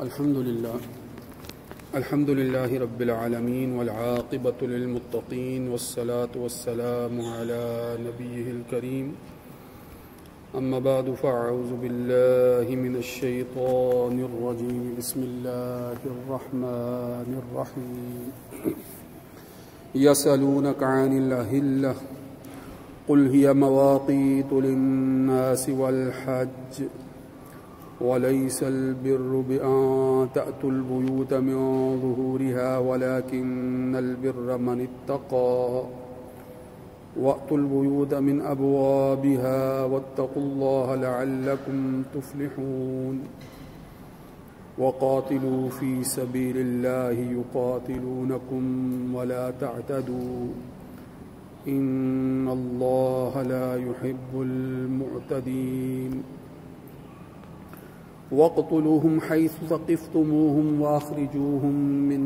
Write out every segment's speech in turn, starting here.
الحمد لله رب العالمين والعاقبة للمتقين والصلاة والسلام على نبيه الكريم أما بعد فأعوذ بالله من الشيطان الرجيم بسم الله الرحمن الرحيم يسألونك عن الأهلة قل هي مواقيت للناس والحج وليس البر بأن تأتوا البيوت من ظهورها ولكن البر من اتقى وأتوا البيوت من أبوابها واتقوا الله لعلكم تفلحون وقاتلوا في سبيل الله يقاتلونكم ولا تعتدوا إن الله لا يحب المعتدين واقتلوهم حيث ثقفتموهم وأخرجوهم من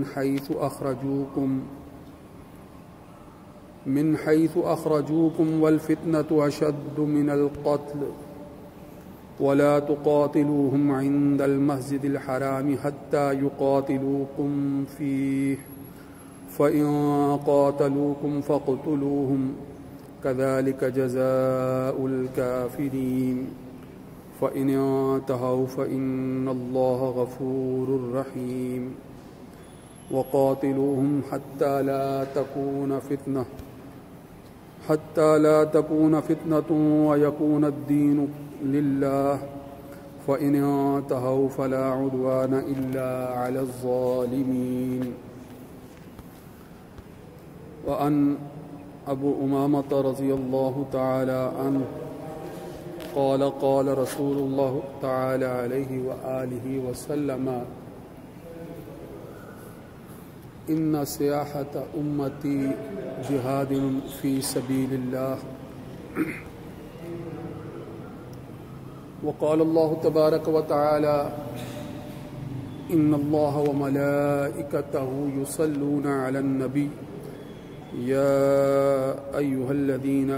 حيث أخرجوكم والفتنة أشد من القتل ولا تقاتلوهم عند المسجد الحرام حتى يقاتلوكم فيه فإن قاتلوكم فاقتلوهم كذلك جزاء الكافرين فإن انتهوا فإن الله غفور رحيم وقاتلوهم حتى لا تكون فتنة ويكون الدين لله فإن انتهوا فلا عدوان إلا على الظالمين وعن أبو أمامة رضي الله تعالى عنه قال رسول الله تعالى عليه وآله وسلم إن سياحة أمتي جهاد في سبيل الله وقال الله تبارك وتعالى إن الله وملائكته يصلون على النبي يا أيها الذين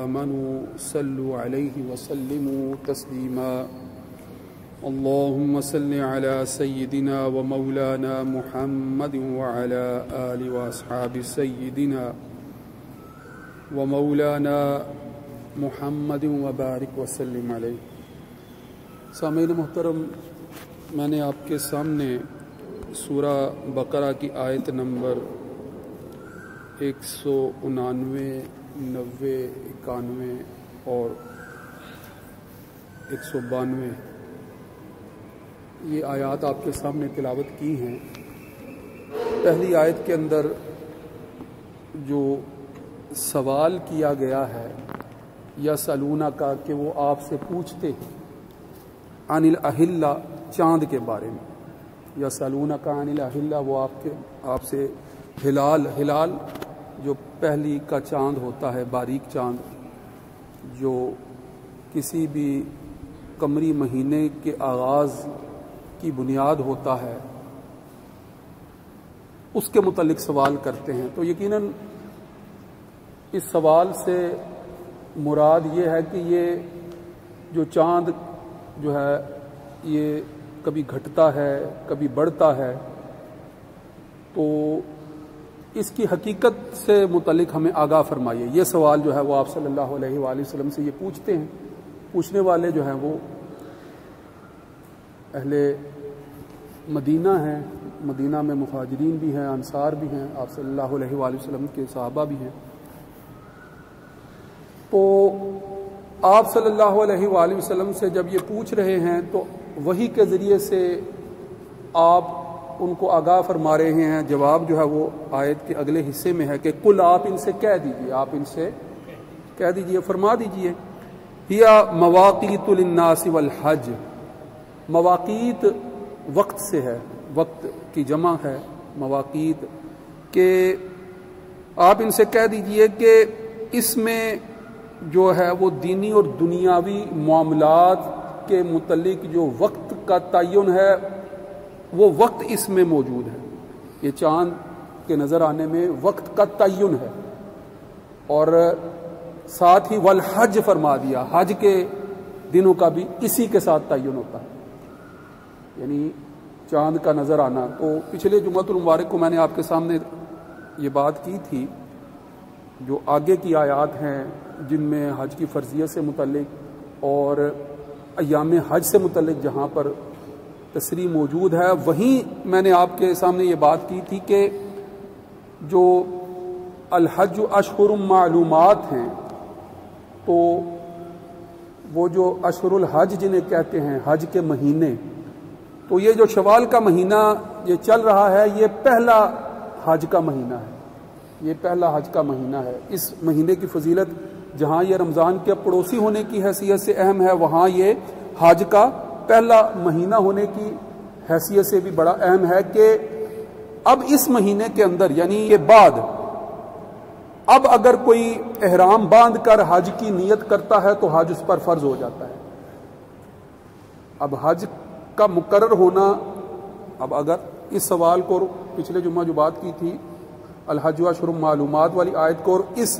آمنوا صلوا عليه وسلموا تسليما اللهم صل على سيدنا ومولانا محمد وعلى آل وأصحاب سيدنا ومولانا محمد وبارك وسلم علیہ. سامعین محترم، میں نے آپ کے سامنے سورہ بقرہ کی آیت نمبر 199, 90, 91 اور 192 یہ آیات آپ کے سامنے تلاوت کی ہیں. پہلی آیت کے اندر جو سوال کیا گیا ہے یا سلونا کا کہ وہ آپ سے پوچھتے ہیں عن الاہلہ چاند کے بارے میں، یا سلونا کا عن الاہلہ وہ آپ سے ہلال جو پہلی کا چاند ہوتا ہے، باریک چاند جو کسی بھی قمری مہینے کے آغاز کی بنیاد ہوتا ہے، اس کے متعلق سوال کرتے ہیں. تو یقیناً اس سوال سے مراد یہ ہے کہ یہ جو چاند جو ہے یہ کبھی گھٹتا ہے کبھی بڑھتا ہے، تو اس کی حقیقت سے متعلق ہمیں آگاہ فرمائیے. یہ سوال جو ہے وہ آپ صلی اللہ علیہ وآلہ وسلم سے یہ پوچھتے ہیں. پوچھنے والے جو ہیں وہ اہل مدینہ ہیں، مدینہ میں مہاجرین بھی ہیں، انصار بھی ہیں، آپ صلی اللہ علیہ وآلہ وسلم کے صحابہ بھی ہیں. تو آپ صلی اللہ علیہ وآلہ وسلم سے جب یہ پوچھ رہے ہیں تو وحی کے ذریعے سے آپ ان کو آگاہ فرما رہے ہیں. جواب جو ہے وہ آیت کے اگلے حصے میں ہے کہ کل آپ ان سے کہہ دیجئے، فرما دیجئے ہیا مواقیت للناس والحج. مواقیت وقت سے ہے، وقت کی جمع ہے مواقیت، کہ آپ ان سے کہہ دیجئے کہ اس میں جو ہے وہ دینی اور دنیاوی معاملات کے متعلق جو وقت کا تعین ہے وہ وقت اس میں موجود ہے. یہ چاند کے نظر آنے میں وقت کا تعین ہے، اور ساتھ ہی والحج فرما دیا، حج کے دنوں کا بھی اسی کے ساتھ تعین ہوتا ہے. یعنی چاند کا نظر آنا، تو پچھلے جمعۃ المبارک کو میں نے آپ کے سامنے یہ بات کی تھی، جو آگے کی آیات ہیں جن میں حج کی فرضیت سے متعلق اور ایام حج سے متعلق جہاں پر تصریح موجود ہے، وہیں میں نے آپ کے سامنے یہ بات کی تھی کہ جو الحج اشہر معلومات ہیں، تو وہ جو اشہر الحج جنہیں کہتے ہیں، حج کے مہینے، تو یہ جو شوال کا مہینہ یہ چل رہا ہے، یہ پہلا حج کا مہینہ ہے، یہ پہلا حج کا مہینہ ہے۔ اس مہینے کی فضیلت جہاں یہ رمضان کے پڑوسی ہونے کی حیثیت سے اہم ہے، وہاں یہ حج کا پہلا مہینہ ہونے کی حیثیت سے بھی بڑا اہم ہے کہ اب اس مہینے کے اندر، یعنی یہ بعد، اب اگر کوئی احرام باندھ کر حج کی نیت کرتا ہے تو حج اس پر فرض ہو جاتا ہے۔ اب حج کا مقرر ہونا، اب اگر اس سوال کو پچھلے جمعہ جو بات کی تھی الحج اشہر معلومات والی آیت کو، اور اس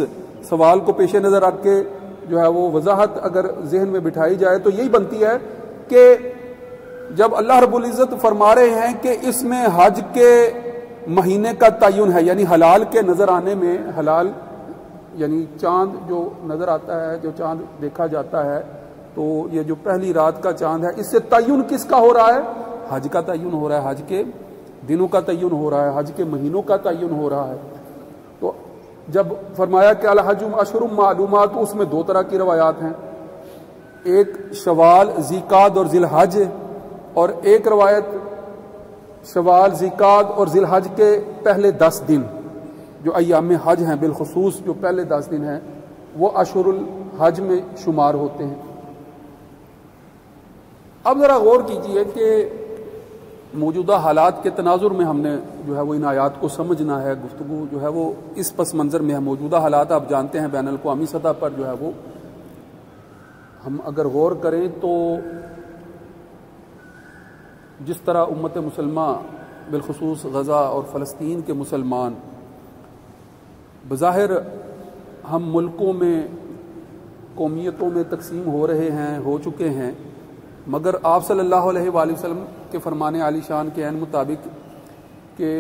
سوال کو پیش نظر رکھ کے جو ہے وہ وضاحت اگر ذہن میں بٹھائی جائے تو یہی بنتی ہے کہ جب اللہ رب العزت فرما رہے ہیں کہ اس میں حج کے مہینے کا تعین ہے، یعنی حلال کے نظر آنے میں، حلال یعنی چاند جو نظر آتا ہے، جو چاند دیکھا جاتا ہے، تو یہ جو پہلی رات کا چاند ہے، اس سے تعین کس کا ہو رہا ہے؟ حج کا تعین ہو رہا ہے، حج کے دنوں کا تعین ہو رہا ہے، حج کے مہینوں کا تعین ہو رہا ہے۔ تو جب فرمایا کہ الحج اشہر معلومات، تو اس میں دو طرح کی روایات ہیں، ایک شوال، ذیقعد اور ذی الحج، اور ایک روایت شوال، ذیقعد اور ذی الحج کے پہلے 10 دن جو ایام حج ہیں، بالخصوص جو پہلے 10 دن ہیں وہ اشہر الحج میں شمار ہوتے ہیں۔ اب ذرا غور کیجئے کہ موجودہ حالات کے تناظر میں ہم نے جو ہے وہ ان آیات کو سمجھنا ہے، گفتگو جو ہے وہ اس پس منظر میں ہے۔ موجودہ حالات آپ جانتے ہیں بین الاقوامی سطح پر جو ہے وہ ہم اگر غور کریں تو جس طرح امت مسلمہ بالخصوص غزہ اور فلسطین کے مسلمان بظاہر ہم ملکوں میں، قومیتوں میں تقسیم ہو رہے ہیں، ہو چکے ہیں، مگر آپ صلی اللہ علیہ وآلہ وسلم کے فرمان عالی شان کے عین مطابق کہ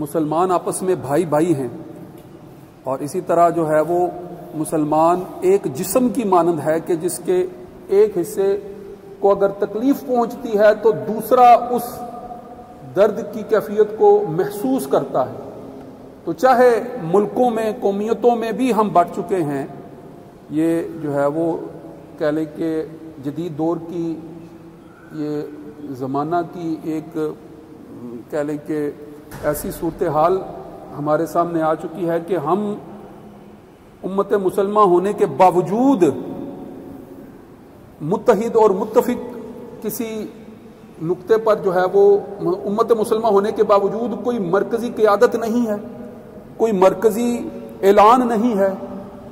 مسلمان آپس میں بھائی بھائی ہیں، اور اسی طرح جو ہے وہ مسلمان ایک جسم کی مانند ہے کہ جس کے ایک حصے کو اگر تکلیف پہنچتی ہے تو دوسرا اس درد کی کیفیت کو محسوس کرتا ہے۔ تو چاہے ملکوں میں، قومیتوں میں بھی ہم بٹ چکے ہیں، یہ جو ہے وہ کہہ لیں کہ جدید دور کی، یہ زمانہ کی ایک کہہ لیں کہ ایسی صورتحال ہمارے سامنے آ چکی ہے کہ ہم امت مسلمہ ہونے کے باوجود متحد اور متفق کسی نقطے پر جو ہے وہ امت مسلمہ ہونے کے باوجود کوئی مرکزی قیادت نہیں ہے، کوئی مرکزی اعلان نہیں ہے،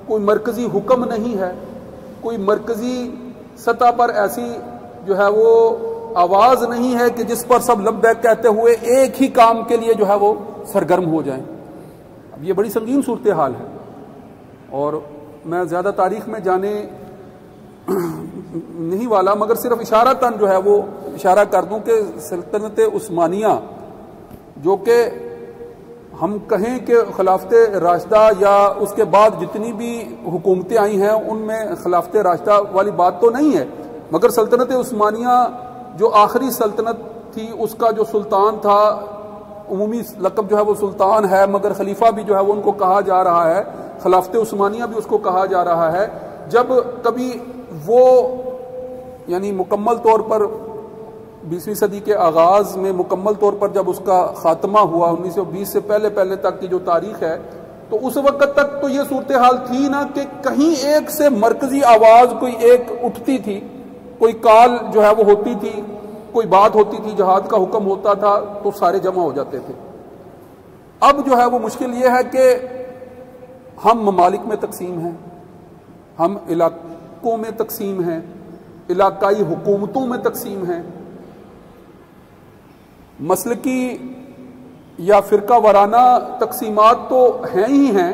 کوئی مرکزی حکم نہیں ہے، کوئی مرکزی سطح پر ایسی جو ہے وہ آواز نہیں ہے کہ جس پر سب لبیک کہتے ہوئے ایک ہی کام کے لیے جو ہے وہ سرگرم ہو جائیں۔ اب یہ بڑی سنگین صورتحال ہے، اور میں زیادہ تاریخ میں جانے نہیں والا، مگر صرف اشارتاً جو ہے وہ اشارہ کر دوں کہ سلطنت عثمانیہ، جو کہ ہم کہیں کہ خلافت راشدہ یا اس کے بعد جتنی بھی حکومتیں آئی ہیں ان میں خلافت راشدہ والی بات تو نہیں ہے، مگر سلطنت عثمانیہ جو آخری سلطنت تھی، اس کا جو سلطان تھا، عمومی لقب جو ہے وہ سلطان ہے، مگر خلیفہ بھی جو ہے وہ ان کو کہا جا رہا ہے، خلافت عثمانیہ بھی اس کو کہا جا رہا ہے۔ جب کبھی وہ یعنی مکمل طور پر 20ویں صدی کے آغاز میں مکمل طور پر جب اس کا خاتمہ ہوا 1920 سے پہلے تک کی جو تاریخ ہے، تو اس وقت تک تو یہ صورتحال تھی نا کہ کہیں ایک سے مرکزی آواز کوئی ایک اٹھتی تھی، کوئی کال جو ہے وہ ہوتی تھی، کوئی بات ہوتی تھی، جہاد کا حکم ہوتا تھا تو سارے جمع ہو جاتے تھے۔ اب جو ہے وہ مشکل یہ ہے کہ ہم ممالک میں تقسیم ہیں، ہم علاقوں میں تقسیم ہیں، علاقائی حکومتوں میں تقسیم ہیں، مسلکی یا فرقہ وارانہ تقسیمات تو ہیں ہی ہیں،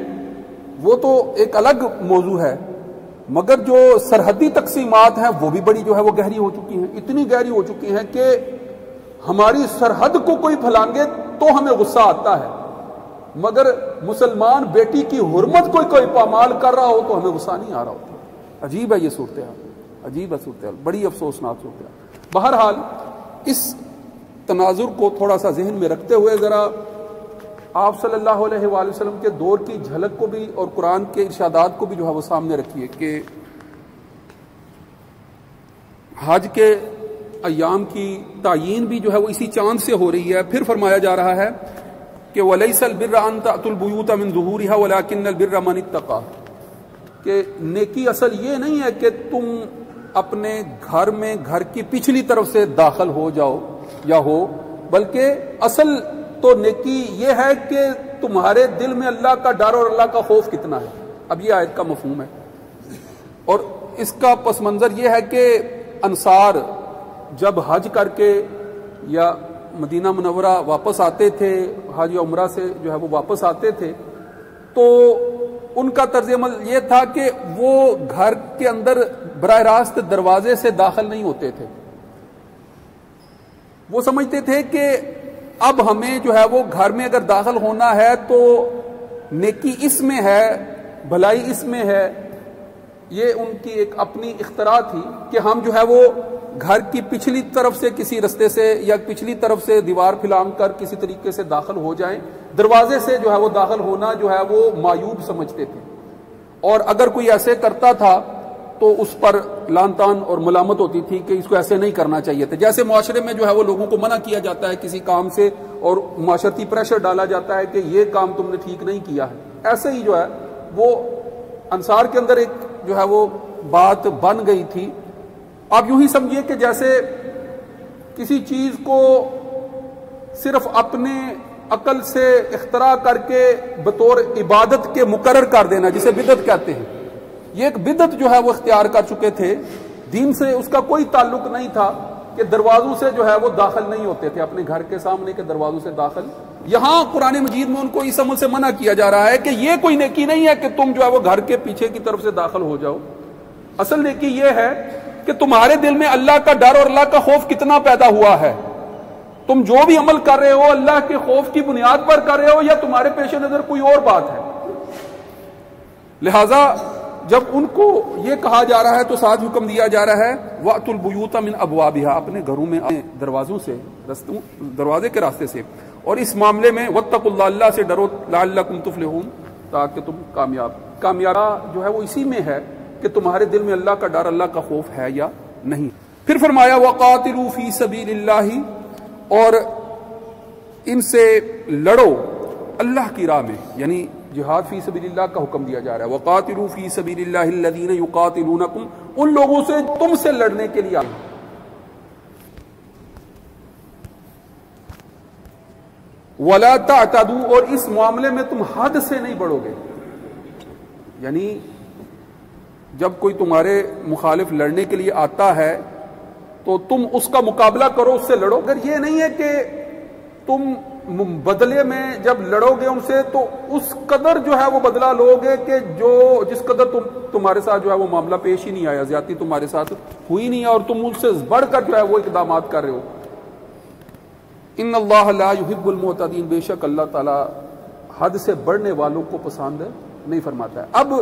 وہ تو ایک الگ موضوع ہے، مگر جو سرحدی تقسیمات ہیں وہ بھی بڑی جو ہے وہ گہری ہو چکی ہیں، اتنی گہری ہو چکی ہیں کہ ہماری سرحد کو کوئی پھلانگے تو ہمیں غصہ آتا ہے، مگر مسلمان بیٹی کی حرمت کوئی پامال کر رہا ہو تو ہمیں غصہ نہیں آ رہا ہوتا۔ عجیب ہے یہ صورتحال، عجیب ہے صورتحال، بڑی افسوسناک صورتحال۔ بہرحال اس تناظر کو تھوڑا سا ذہن میں رکھتے ہوئے ذرا آپ صلی اللہ علیہ وآلہ وسلم کے دور کی جھلک کو بھی اور قرآن کے ارشادات کو بھی جو ہے وہ سامنے رکھیے کہ حج کے ایام کی تعیین بھی جو ہے وہ اسی چاند سے ہو رہی ہے۔ پھر فرمایا جا رہا ہے کہ وَلَيْسَ الْبِرَّ أَن تَأْتُوا الْبُيُوتَ مِن ظُهُورِهَا وَلَكِنَّ الْبِرَّ مَنِ اتَّقَىٰ، کہ نیکی اصل یہ نہیں ہے کہ تم اپنے گھر میں گھر کی پچھلی طرف سے داخل ہو جاؤ یا ہو، بلکہ اصل تو نیکی یہ ہے کہ تمہارے دل میں اللہ کا ڈر اور اللہ کا خوف کتنا ہے۔ اب یہ آیت کا مفہوم ہے، اور اس کا پس منظر یہ ہے کہ انصار جب حج کر کے یا مدینہ منورہ واپس آتے تھے، حج یا عمرہ سے جو ہے وہ واپس آتے تھے، تو ان کا طرز عمل یہ تھا کہ وہ گھر کے اندر براہ راست دروازے سے داخل نہیں ہوتے تھے۔ وہ سمجھتے تھے کہ اب ہمیں جو ہے وہ گھر میں اگر داخل ہونا ہے تو نیکی اس میں ہے، بھلائی اس میں ہے۔ یہ ان کی ایک اپنی اختراع تھی کہ ہم جو ہے وہ گھر کی پچھلی طرف سے کسی رستے سے یا پچھلی طرف سے دیوار پھلانگ کر کسی طریقے سے داخل ہو جائیں، دروازے سے جو ہے وہ داخل ہونا جو ہے وہ معیوب سمجھتے تھے، اور اگر کوئی ایسے کرتا تھا تو اس پر لعن طعن اور ملامت ہوتی تھی کہ اس کو ایسے نہیں کرنا چاہیے تھا۔ جیسے معاشرے میں جو ہے وہ لوگوں کو منع کیا جاتا ہے کسی کام سے اور معاشرتی پریشر ڈالا جاتا ہے کہ یہ کام تم نے ٹھیک نہیں کیا ہے، ایسے ہی جو ہے وہ انصار کے اندر ایک جو ہے وہ بات بن گئی تھی۔ آپ یوں ہی سمجھیے کہ جیسے کسی چیز کو صرف اپنے عقل سے اختراع کر کے بطور عبادت کے مقرر کر دینا، جسے بدعت کہتے ہیں، یہ ایک بدعت جو ہے وہ اختیار کر چکے تھے۔ دین سے اس کا کوئی تعلق نہیں تھا کہ دروازوں سے جو ہے وہ داخل نہیں ہوتے تھے، اپنے گھر کے سامنے کے دروازوں سے داخل۔ یہاں قرآن مجید میں ان کو اس عمل سے منع کیا جا رہا ہے کہ یہ کوئی نیکی نہیں ہے کہ تم جو ہے وہ گھر کے پیچھے کی طرف سے داخل ہو جاؤ۔ اصل نیکی یہ ہے کہ تمہارے دل میں اللہ کا ڈر اور اللہ کا خوف کتنا پیدا ہوا ہے، تم جو بھی عمل کر رہے ہو اللہ کے خوف کی بنیاد پر کر رہے ہو یا تمہارے پیش نظر کوئی اور بات ہے۔ لہذا جب ان کو یہ کہا جا رہا ہے تو ساتھ حکم دیا جا رہا ہے وَأْتُوا الْبُيُوتَ مِنْ أَبْوَابِهَا، اپنے گھروں میں دروازوں سے، دروازے کے راستے سے، اور اس معاملے میں وَاتَّقُوا اللَّهَ، اللہ سے ڈرو، لَعَلَّكُمْ تُفْلِحُونَ، تاکہ تم کامیاب جو ہے وہ اسی میں ہے کہ تمہارے دل میں اللہ کا ڈر اللہ کا خوف ہے یا نہیں۔ پھر فرمایا وَقَاتِلُوا فِي سَبِيلِ اللَّهِ، اور ان سے لڑو اللہ کی راہ میں، یعنی جہاد فی سبیل اللہ کا حکم دیا جا رہا ہے۔ وَقَاتِلُوا فِي سَبِيلِ اللَّهِ الَّذِينَ يُقَاتِلُونَكُمْ، ان لوگوں سے تم سے لڑنے کے لیے آئے۔ وَلَا تَعْتَدُوا، اور اس معاملے میں تم حد سے نہیں بڑھو گے، یعنی جب کوئی تمہارے مخالف لڑنے کے لیے آتا ہے تو تم اس کا مقابلہ کرو، اس سے لڑو، اگر یہ نہیں ہے کہ تم بدلے میں جب لڑو گے ان سے تو اس قدر جو ہے وہ بدلہ لو گے کہ جس قدر تمہارے ساتھ جو ہے وہ معاملہ پیش ہی نہیں آیا، زیادتی تمہارے ساتھ ہوئی نہیں ہے اور تم ان سے بڑھ کر جو ہے وہ اقدامات کر رہے ہو۔ ان اللہ لا يحب المعتدین، بے شک اللہ تعالی حد سے بڑھنے والوں کو پسند نہیں فرماتا ہے۔ اب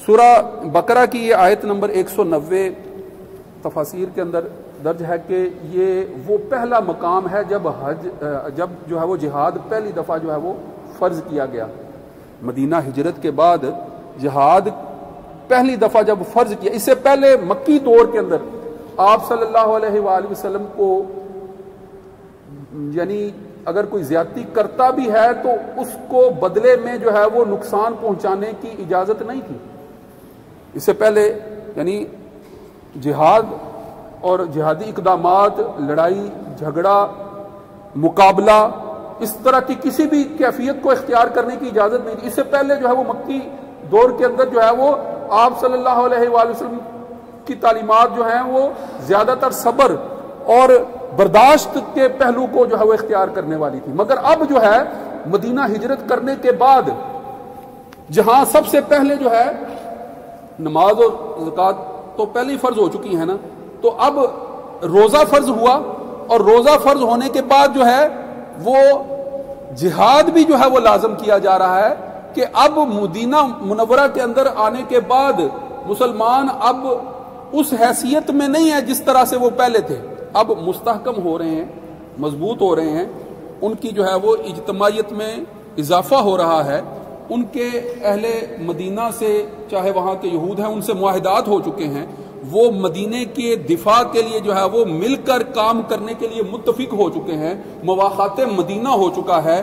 سورہ بقرہ کی یہ آیت نمبر 190 تفاسیر کے اندر درج ہے کہ یہ وہ پہلا مقام ہے جب جو ہے وہ جہاد پہلی دفعہ جو ہے وہ فرض کیا گیا۔ مدینہ ہجرت کے بعد جہاد پہلی دفعہ جب فرض کیا، اس سے پہلے مکی دور کے اندر آپ صلی اللہ علیہ وآلہ وسلم کو یعنی اگر کوئی زیادتی کرتا بھی ہے تو اس کو بدلے میں جو ہے وہ نقصان پہنچانے کی اجازت نہیں تھی۔ اس سے پہلے یعنی جہاد اور جہادی اقدامات، لڑائی جھگڑا، مقابلہ، اس طرح کی کسی بھی کیفیت کو اختیار کرنے کی اجازت نہیں تھی۔ اس سے پہلے جو ہے وہ مکی دور کے اندر جو ہے وہ آپ صلی اللہ علیہ وآلہ وسلم کی تعلیمات جو ہیں وہ زیادہ تر صبر اور برداشت کے پہلو کو جو ہے وہ اختیار کرنے والی تھی، مگر اب جو ہے مدینہ ہجرت کرنے کے بعد جہاں سب سے پہلے جو ہے نماز اور زکوٰۃ تو پہلے ہی فرض ہو چکی ہے نا، تو اب روزہ فرض ہوا اور روزہ فرض ہونے کے بعد جو ہے وہ جہاد بھی جو ہے وہ لازم کیا جا رہا ہے کہ اب مدینہ منورہ کے اندر آنے کے بعد مسلمان اب اس حیثیت میں نہیں ہے جس طرح سے وہ پہلے تھے، اب مستحکم ہو رہے ہیں، مضبوط ہو رہے ہیں، ان کی جو ہے وہ اجتماعیت میں اضافہ ہو رہا ہے، ان کے اہل مدینہ سے چاہے وہاں کے یہود ہیں ان سے معاہدات ہو چکے ہیں، وہ مدینے کے دفاع کے لیے جو ہے وہ مل کر کام کرنے کے لیے متفق ہو چکے ہیں، مواخات مدینہ ہو چکا ہے،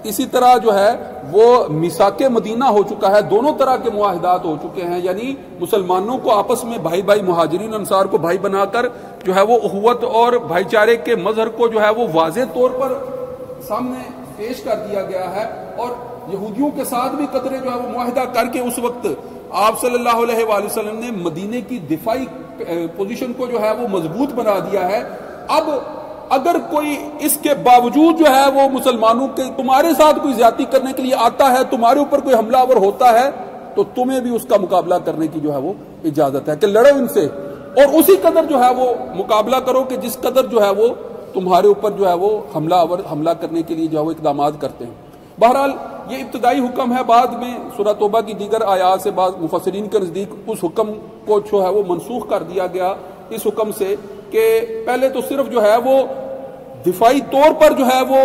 اسی طرح جو ہے وہ میثاق مدینہ ہو چکا ہے، دونوں طرح کے معاہدات ہو چکے ہیں، یعنی مسلمانوں کو آپس میں بھائی بھائی، مہاجرین انصار کو بھائی بنا کر جو ہے وہ اخوت اور بھائی چارے کے مظہر کو جو ہے وہ واضح طور پر سامنے پیش کر دیا گیا ہے، اور یہودیوں کے ساتھ بھی قدرے جو ہے وہ معاہدہ کر کے اس وقت آپ صلی اللہ علیہ وآلہ وسلم نے مدینے کی دفاعی پوزیشن کو جو ہے وہ مضبوط بنا دیا ہے۔ اب اگر کوئی اس کے باوجود جو ہے وہ مسلمانوں کے تمہارے ساتھ کوئی زیادتی کرنے کے لیے آتا ہے، تمہارے اوپر کوئی حملہ آور ہوتا ہے، تو تمہیں بھی اس کا مقابلہ کرنے کی جو ہے وہ اجازت ہے کہ لڑو ان سے، اور اسی قدر جو ہے وہ مقابلہ کرو کہ جس قدر جو ہے وہ تمہارے اوپر جو ہے وہ حملہ کرنے کے لیے جو ہے وہ اقدامات کرتے ہیں۔ بہرحال یہ ابتدائی حکم ہے، بعد میں سورہ توبہ کی دیگر آیات سے بعض مفسرین کے نزدیک اس حکم کو جو ہے وہ منسوخ کر دیا گیا اس حکم سے کہ پہلے تو صرف جو ہے وہ دفاعی طور پر جو ہے وہ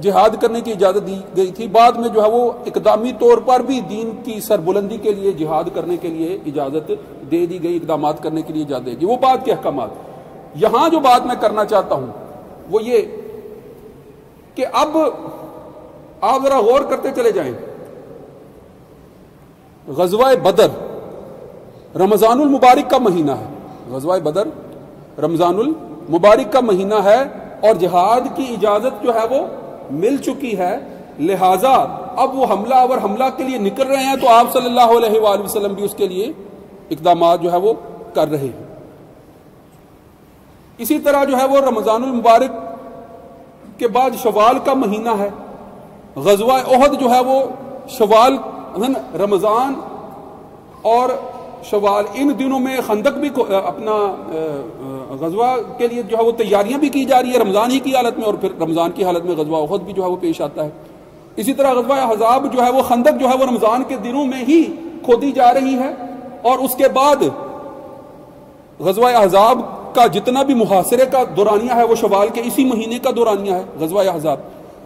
جہاد کرنے کی اجازت دی گئی تھی، بعد میں جو ہے وہ اقدامی طور پر بھی دین کی سربلندی کے لیے جہاد کرنے کے لیے اجازت دے دی گئی، اقدامات کرنے کے لیے اجازت دے دی، وہ بعد کے احکامات۔ یہاں جو بات میں کرنا چاہتا ہوں وہ یہ کہ اب آپ ذرا غور کرتے چلے جائیں، غزوہ بدر رمضان المبارک کا مہینہ ہے، غزوہ بدر رمضان المبارک کا مہینہ ہے، اور جہاد کی اجازت جو ہے وہ مل چکی ہے، لہٰذا اب وہ حملہ کے لیے نکل رہے ہیں تو آپ صلی اللہ علیہ وآلہ وسلم بھی اس کے لیے اقدامات جو ہے وہ کر رہے ہیں۔ اسی طرح جو ہے وہ رمضان المبارک کے بعد شوال کا مہینہ ہے، غزوہ احد جو ہے وہ شوال، رمضان اور شوال ان دنوں میں خندق بھی اپنا غزوہ کے لیے جو ہے وہ تیاریاں بھی کی جا رہی ہے رمضان ہی کی حالت میں، اور پھر رمضان کی حالت میں غزوہ احد بھی جو ہے وہ پیش آتا ہے۔ اسی طرح غزوہ احزاب جو ہے وہ خندق جو ہے وہ رمضان کے دنوں میں ہی کھودی جا رہی ہے، اور اس کے بعد غزوہ احزاب کا جتنا بھی محاصرے کا دورانیہ ہے وہ شوال کے اسی مہینے کا دورانیہ ہے غزوہ احزاب۔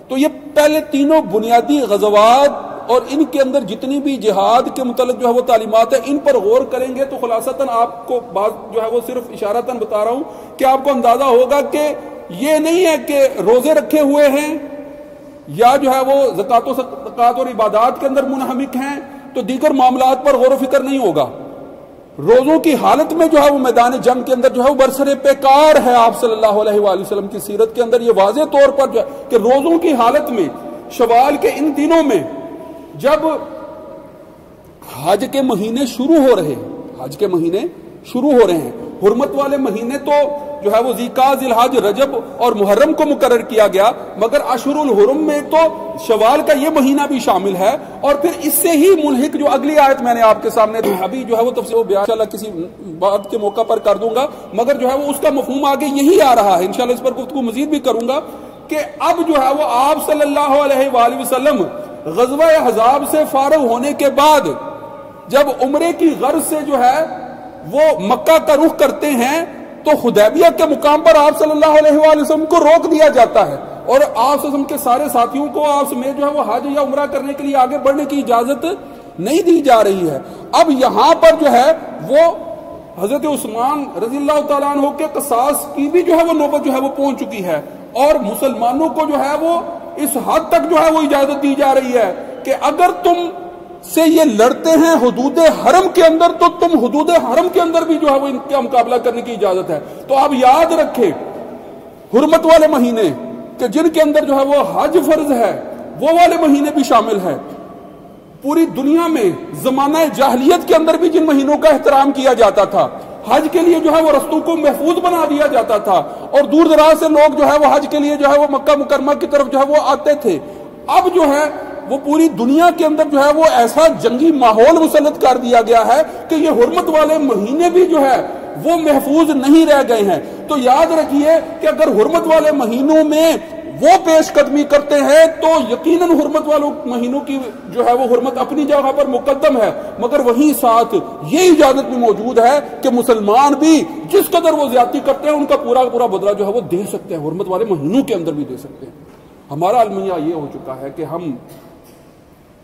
تو یہ پہلے تینوں بنیادی غزوات اور ان کے اندر جتنی بھی جہاد کے متعلق جو ہے وہ تعلیمات ہیں، ان پر غور کریں گے تو خلاصتاً آپ کو بات جو ہے وہ صرف اشارتاً بتا رہا ہوں کہ آپ کو اندازہ ہوگا کہ یہ نہیں ہے کہ روزے رکھے ہوئے ہیں یا جو ہے وہ زکوٰۃ و صدقات اور عبادات کے اندر منہمک ہیں تو دیگر معاملات پر غور و فکر نہیں ہوگا۔ روزوں کی حالت میں جو ہے وہ میدان جنگ کے اندر جو ہے وہ برسر پیکار ہے آپ صلی اللہ علیہ وآلہ وسلم کی سیرت کے اندر یہ واضح طور پر جو ہے کہ روزوں کی حالت میں شوال کے ان دنوں میں جب حج کے مہینے شروع ہو رہے ہیں، حرمت والے مہینے تو جو ہے وہ ذیقعدہ، ذیالحج، رجب اور محرم کو مقرر کیا گیا، مگر اشہر الحرم میں تو شوال کا یہ مہینہ بھی شامل ہے، اور پھر اس سے ہی منہک جو اگلی آیت میں نے آپ کے سامنے ابھی جو ہے وہ تفصیل بیان انشاءاللہ کسی بات کے موقع پر کر دوں گا، مگر جو ہے وہ اس کا مفہوم آگے یہی آ رہا ہے، انشاءاللہ اس پر گفتگو مزید بھی کروں گا کہ اب جو ہے وہ آپ صلی اللہ علیہ وآلہ وسلم غزوہ احزاب سے فارغ ہونے کے بعد جب عمرے کی غرض سے جو ہے وہ مکہ کا رخ کرتے ہیں تو حدیبیہ کے مقام پر آپ صلی اللہ علیہ وآلہ وسلم کو روک دیا جاتا ہے، اور آپ صلی اللہ علیہ وسلم کے سارے ساتھیوں کو آپ سمیت جو ہے وہ حج یا عمرہ کرنے کے لیے آگے بڑھنے کی اجازت نہیں دی جا رہی ہے۔ اب یہاں پر جو ہے وہ حضرت عثمان رضی اللہ تعالیٰ عنہ کے قصاص کی بھی جو ہے وہ نوبت جو ہے وہ پہنچ چکی ہے، اور مسلمانوں کو جو ہے وہ اس حد تک جو ہے وہ اجازت دی جا رہی ہے کہ اگر تم سے یہ لڑتے ہیں حدود حرم کے اندر تو تم حدود حرم کے اندر بھی جو ہے وہ ان کا مقابلہ کرنے کی اجازت ہے۔ تو آپ یاد رکھیں حرمت والے مہینے کہ جن کے اندر جو ہے وہ حج فرض ہے وہ والے مہینے بھی شامل ہے۔ پوری دنیا میں زمانہ جاہلیت کے اندر بھی جن مہینوں کا احترام کیا جاتا تھا، حج کے لیے جو ہے وہ رستوں کو محفوظ بنا دیا جاتا تھا، اور دور دراز سے لوگ جو ہے وہ حج کے لیے جو ہے وہ مکہ مکرمہ کی طرف جو ہے وہ آتے تھے۔ اب جو ہے وہ پوری دنیا کے اندر جو ہے وہ ایسا جنگی ماحول مسلط کر دیا گیا ہے کہ یہ حرمت والے مہینے بھی جو ہے وہ محفوظ نہیں رہ گئے ہیں۔ تو یاد رکھیے کہ اگر حرمت والے مہینوں میں وہ پیش قدمی کرتے ہیں تو یقیناً حرمت والوں مہینوں کی جو ہے وہ حرمت اپنی جگہ پر مقدم ہے، مگر وہیں ساتھ یہ اجازت بھی موجود ہے کہ مسلمان بھی جس قدر وہ زیادتی کرتے ہیں ان کا پورا پورا بدلہ جو ہے وہ دے سکتے ہیں، حرمت والے مہینوں کے اندر بھی دے سکتے ہیں۔ ہمارا المیہ یہ ہو چکا ہے کہ ہم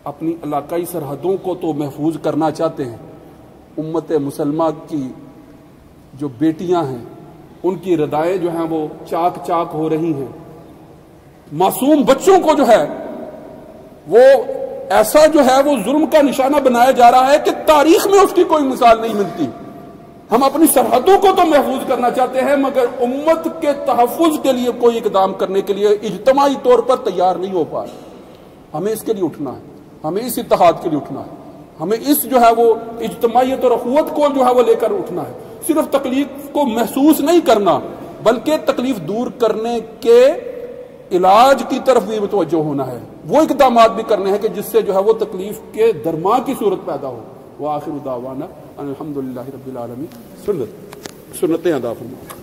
اپنی علاقائی سرحدوں کو تو محفوظ کرنا چاہتے ہیں، امت مسلمہ کی جو بیٹیاں ہیں ان کی ردائیں جو ہیں وہ چاک چاک ہو رہی ہیں، معصوم بچوں کو جو ہے وہ ایسا جو ہے وہ ظلم کا نشانہ بنایا جا رہا ہے کہ تاریخ میں اس کی کوئی مثال نہیں ملتی۔ ہم اپنی سرحدوں کو تو محفوظ کرنا چاہتے ہیں مگر امت کے تحفظ کے لیے کوئی اقدام کرنے کے لیے اجتماعی طور پر تیار نہیں ہو پا رہے۔ ہمیں اس کے لیے اٹھنا ہے، ہمیں اس اتحاد کے لیے اٹھنا ہے، ہمیں اس جو ہے وہ اجتماعیت اور اخوت کو جو ہے وہ لے کر اٹھنا ہے۔ صرف تکلیف کو محسوس نہیں کرنا بلکہ تکلیف دور کرنے کے علاج کی طرف بھی متوجہ ہونا ہے، وہ اقدامات بھی کرنے ہیں کہ جس سے جو ہے وہ تکلیف کے درما کی صورت پیدا ہو۔ وآخر دعوانا الحمدللہ رب العالمین۔ سنتیں ادا فرمائیں۔